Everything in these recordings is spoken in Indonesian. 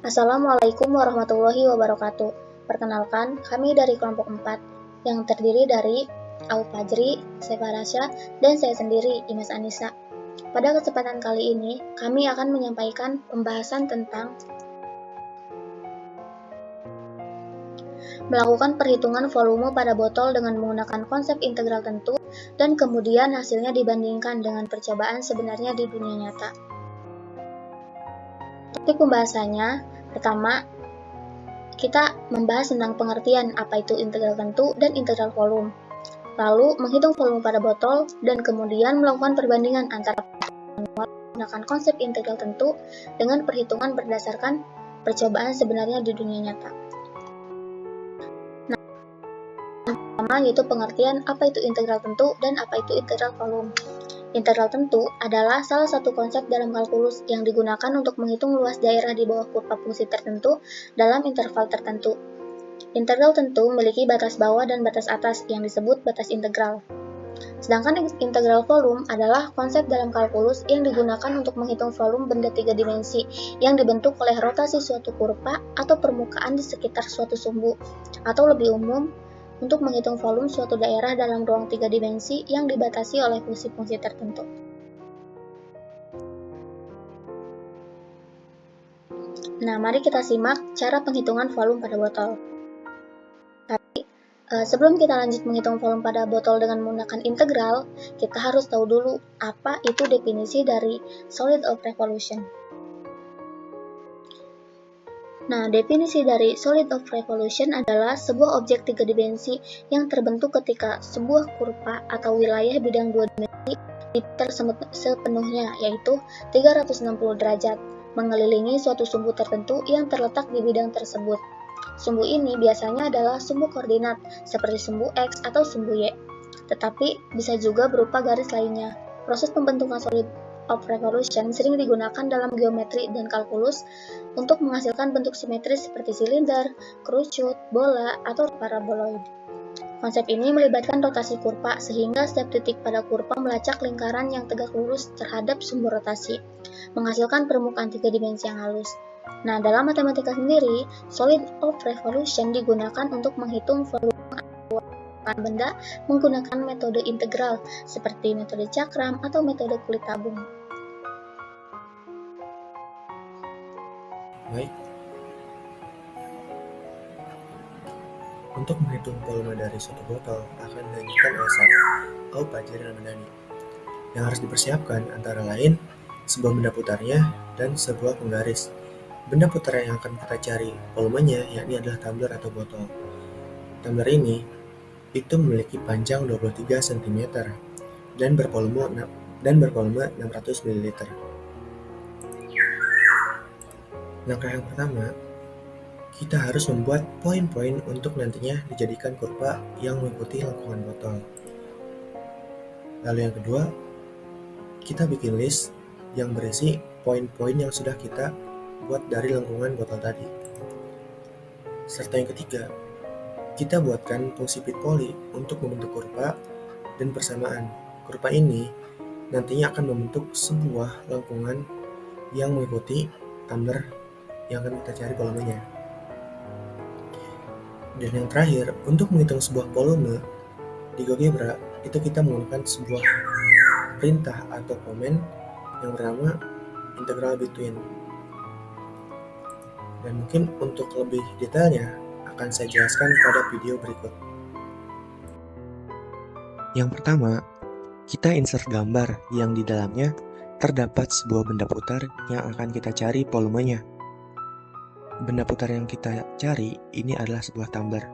Assalamualaikum warahmatullahi wabarakatuh. Perkenalkan, kami dari kelompok 4 yang terdiri dari Au Fajri, Saifa Rasya, dan saya sendiri, Imas Anissa. Pada kesempatan kali ini, kami akan menyampaikan pembahasan tentang melakukan perhitungan volume pada botol dengan menggunakan konsep integral tentu dan kemudian hasilnya dibandingkan dengan percobaan sebenarnya di dunia nyata. Topik pembahasannya, pertama, kita membahas tentang pengertian apa itu integral tentu dan integral volume. Lalu, menghitung volume pada botol dan kemudian melakukan perbandingan antara menggunakan konsep integral tentu dengan perhitungan berdasarkan percobaan sebenarnya di dunia nyata. Nah, pertama yaitu pengertian apa itu integral tentu dan apa itu integral volume. Integral tentu adalah salah satu konsep dalam kalkulus yang digunakan untuk menghitung luas daerah di bawah kurva fungsi tertentu dalam interval tertentu. Integral tentu memiliki batas bawah dan batas atas yang disebut batas integral. Sedangkan integral volume adalah konsep dalam kalkulus yang digunakan untuk menghitung volume benda 3 dimensi yang dibentuk oleh rotasi suatu kurva atau permukaan di sekitar suatu sumbu, atau lebih umum, untuk menghitung volume suatu daerah dalam ruang 3 dimensi yang dibatasi oleh fungsi-fungsi tertentu. Nah, mari kita simak cara penghitungan volume pada botol. Tapi, sebelum kita lanjut menghitung volume pada botol dengan menggunakan integral, kita harus tahu dulu apa itu definisi dari solid of revolution. Nah, definisi dari solid of revolution adalah sebuah objek 3 dimensi yang terbentuk ketika sebuah kurva atau wilayah bidang 2 dimensi diputar sepenuhnya, yaitu 360 derajat, mengelilingi suatu sumbu tertentu yang terletak di bidang tersebut. Sumbu ini biasanya adalah sumbu koordinat, seperti sumbu X atau sumbu Y, tetapi bisa juga berupa garis lainnya. Proses pembentukan solid of revolution sering digunakan dalam geometri dan kalkulus untuk menghasilkan bentuk simetris seperti silinder, kerucut, bola, atau paraboloid. Konsep ini melibatkan rotasi kurva sehingga setiap titik pada kurva melacak lingkaran yang tegak lurus terhadap sumbu rotasi, menghasilkan permukaan 3 dimensi yang halus. Nah, dalam matematika sendiri, solid of revolution digunakan untuk menghitung volume benda menggunakan metode integral seperti metode cakram atau metode kulit tabung. Baik. Untuk menghitung volume dari suatu botol akan dilanjutkan oleh saya, Au Fajri Ramadhani. Yang harus dipersiapkan antara lain sebuah benda putarnya dan sebuah penggaris. Benda putar yang akan kita cari volumenya yakni adalah tumbler atau botol. Tumbler ini itu memiliki panjang 23 cm dan bervolume 600 ml. Langkah yang pertama, kita harus membuat poin-poin untuk nantinya dijadikan kurva yang mengikuti lengkungan botol. Lalu yang kedua, kita bikin list yang berisi poin-poin yang sudah kita buat dari lengkungan botol tadi. Serta yang ketiga, kita buatkan fungsi Pitpoli untuk membentuk kurva dan persamaan. Kurva ini nantinya akan membentuk sebuah lengkungan yang mengikuti tumbler yang akan kita cari volumenya. Dan yang terakhir, untuk menghitung sebuah volume di GeoGebra itu kita menggunakan sebuah perintah atau komen yang bernama integral between. Dan mungkin untuk lebih detailnya akan saya jelaskan pada video berikut. Yang pertama, kita insert gambar yang di dalamnya terdapat sebuah benda putar yang akan kita cari volumenya. Benda putar yang kita cari ini adalah sebuah tumbler.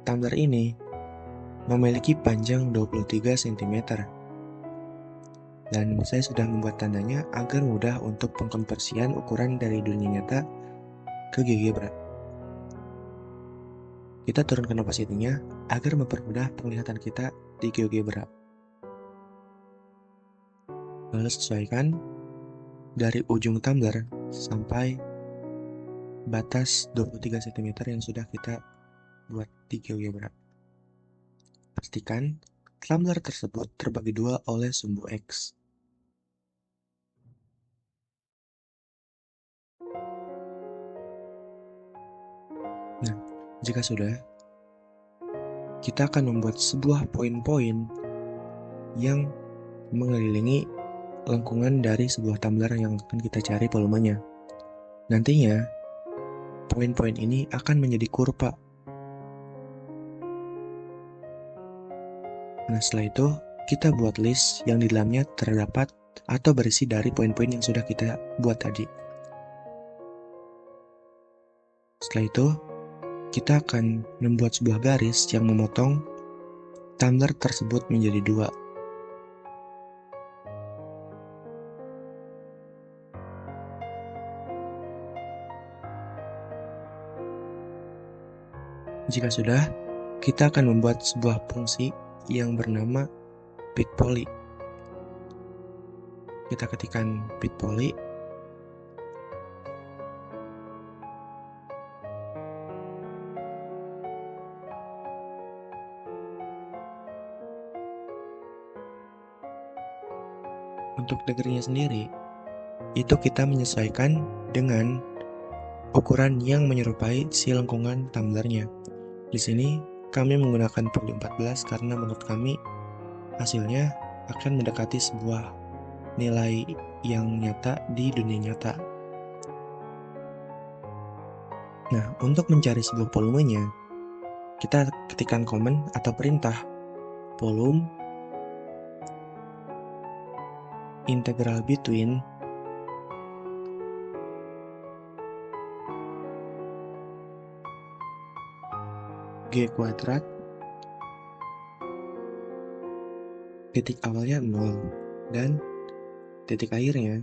Tumbler ini memiliki panjang 23 cm. Dan saya sudah membuat tandanya agar mudah untuk pengkonversian ukuran dari dunia nyata ke GeoGebra. Kita turunkan opacity-nya agar mempermudah penglihatan kita di GeoGebra. Lalu sesuaikan dari ujung tumbler sampai batas 23 cm yang sudah kita buat di GeoGebra. Pastikan tumbler tersebut terbagi dua oleh sumbu X. Jika sudah, kita akan membuat sebuah poin-poin yang mengelilingi lengkungan dari sebuah tumbler yang akan kita cari volumenya. Nantinya, poin-poin ini akan menjadi kurva. Nah, setelah itu, kita buat list yang di dalamnya terdapat atau berisi dari poin-poin yang sudah kita buat tadi. Setelah itu, kita akan membuat sebuah garis yang memotong tumbler tersebut menjadi dua. Jika sudah, kita akan membuat sebuah fungsi yang bernama pitpoly. Kita ketikkan pitpoly. Untuk degreenya sendiri, itu kita menyesuaikan dengan ukuran yang menyerupai si lengkungan tumblernya. Di sini kami menggunakan poly 14 karena menurut kami hasilnya akan mendekati sebuah nilai yang nyata di dunia nyata. Nah, untuk mencari sebuah volumenya, kita ketikkan command atau perintah volume integral between G kuadrat titik awalnya 0 dan titik akhirnya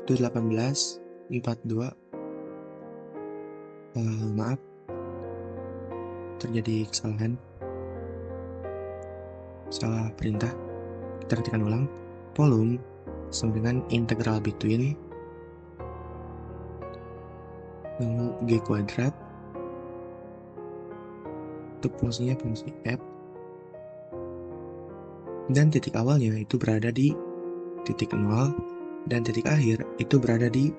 itu 1842. Maaf, terjadi kesalahan, salah perintah. Kita ketikkan ulang volume sama dengan integral between G kuadrat, untuk fungsinya fungsi f, dan titik awalnya itu berada di titik 0 dan titik akhir itu berada di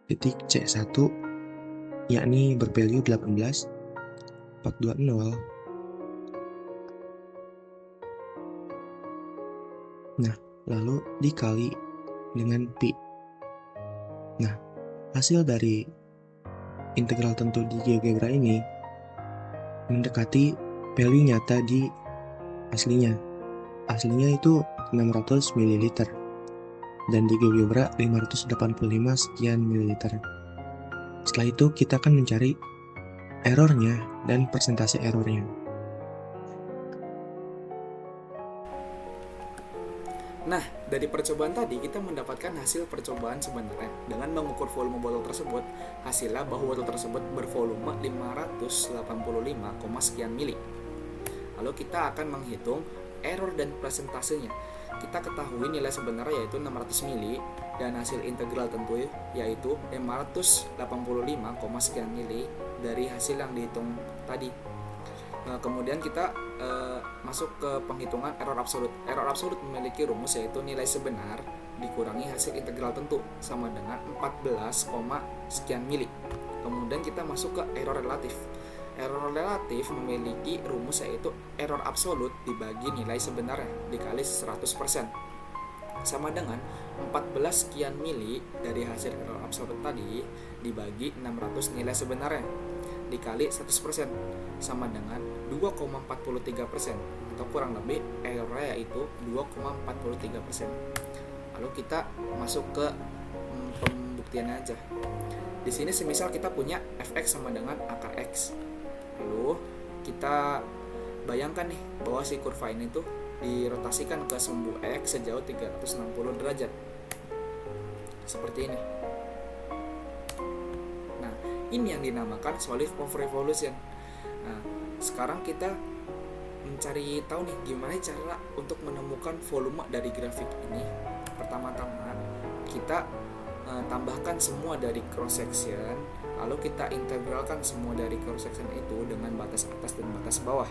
titik C1, yakni bervalue 18,420. Nah, lalu dikali dengan pi. Nah, hasil dari integral tentu di GeoGebra ini mendekati value nyata di aslinya. Aslinya itu 600 ml dan di GeoGebra 585 sekian mililiter. Setelah itu kita akan mencari errornya dan persentase errornya. Nah, dari percobaan tadi kita mendapatkan hasil percobaan sebenarnya. Dengan mengukur volume botol tersebut, hasilnya bahwa botol tersebut bervolume 585, sekian mili. Lalu kita akan menghitung error dan persentasenya. Kita ketahui nilai sebenarnya yaitu 600 mili dan hasil integral tentu yaitu 585, sekian mili dari hasil yang dihitung tadi. Kemudian kita masuk ke penghitungan error absolut. Error absolut memiliki rumus yaitu nilai sebenar dikurangi hasil integral tentu sama dengan 14, sekian mili. Kemudian kita masuk ke error relatif. Error relatif memiliki rumus yaitu error absolut dibagi nilai sebenarnya dikali 100% sama dengan 14 sekian mili dari hasil error absolut tadi dibagi 600 nilai sebenarnya dikali 100% sama dengan 2,43% atau kurang lebih errornya yaitu 2,43%. Lalu kita masuk ke pembuktiannya aja. Di sini semisal kita punya fx sama dengan akar x. Lalu kita bayangkan nih bahwa si kurva ini tuh dirotasikan ke sumbu x sejauh 360 derajat. Seperti ini. Nah, ini yang dinamakan solid of revolution. Nah, sekarang kita mencari tahu nih gimana cara untuk menemukan volume dari grafik ini. Pertama-tama kita tambahkan semua dari cross section, lalu kita integralkan semua dari cross section itu dengan batas atas dan batas bawah.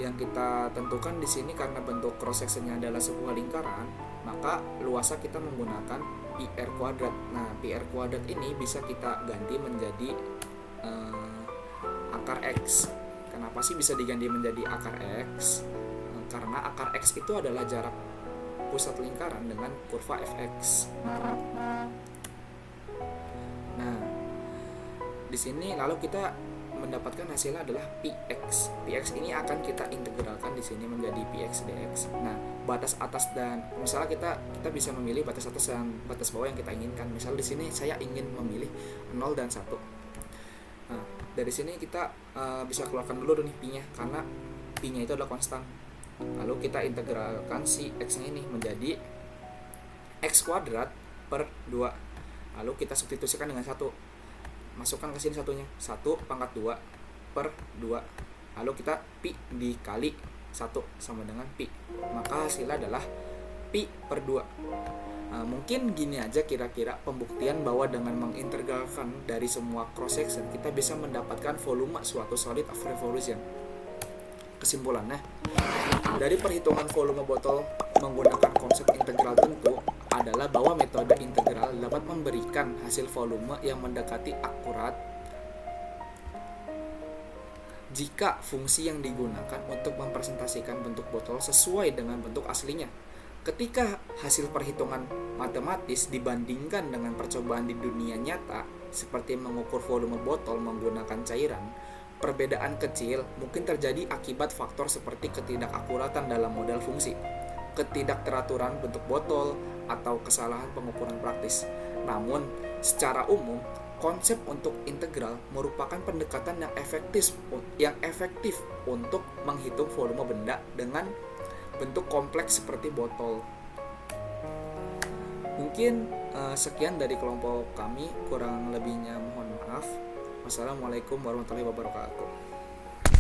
Yang kita tentukan di sini karena bentuk cross sectionnya adalah sebuah lingkaran, maka luasnya kita menggunakan PR kuadrat. Nah, PR kuadrat ini bisa kita ganti menjadi akar X. Kenapa sih bisa diganti menjadi akar X? Karena akar X itu adalah jarak pusat lingkaran dengan kurva fx. Nah, di sini lalu kita mendapatkan hasilnya adalah px. Px ini akan kita integralkan di sini menjadi px dx. Nah, batas atas dan misalnya kita bisa memilih batas atas dan batas bawah yang kita inginkan. Misal di sini saya ingin memilih 0 dan 1. Nah, dari sini kita bisa keluarkan dulu nih pi-nya, karena pi-nya itu adalah konstan. Lalu kita integralkan si x-nya ini menjadi x kuadrat per 2. Lalu kita substitusikan dengan 1. Masukkan ke sini satunya. 1 pangkat 2 per 2. Lalu kita pi dikali 1 sama dengan pi. Maka hasilnya adalah pi per 2. Mungkin gini aja kira-kira pembuktian bahwa dengan mengintegralkan dari semua cross section kita bisa mendapatkan volume suatu solid of revolution. Kesimpulannya, dari perhitungan volume botol menggunakan konsep integral tentu adalah bahwa metode integral dapat memberikan hasil volume yang mendekati akurat jika fungsi yang digunakan untuk mempresentasikan bentuk botol sesuai dengan bentuk aslinya. Ketika hasil perhitungan matematis dibandingkan dengan percobaan di dunia nyata, seperti mengukur volume botol menggunakan cairan, perbedaan kecil mungkin terjadi akibat faktor seperti ketidakakuratan dalam model fungsi, ketidakteraturan bentuk botol, atau kesalahan pengukuran praktis. Namun, secara umum, konsep untuk integral merupakan pendekatan yang efektif untuk menghitung volume benda dengan bentuk kompleks seperti botol. Mungkin sekian dari kelompok kami, kurang lebihnya mohon maaf. Wassalamualaikum warahmatullahi wabarakatuh.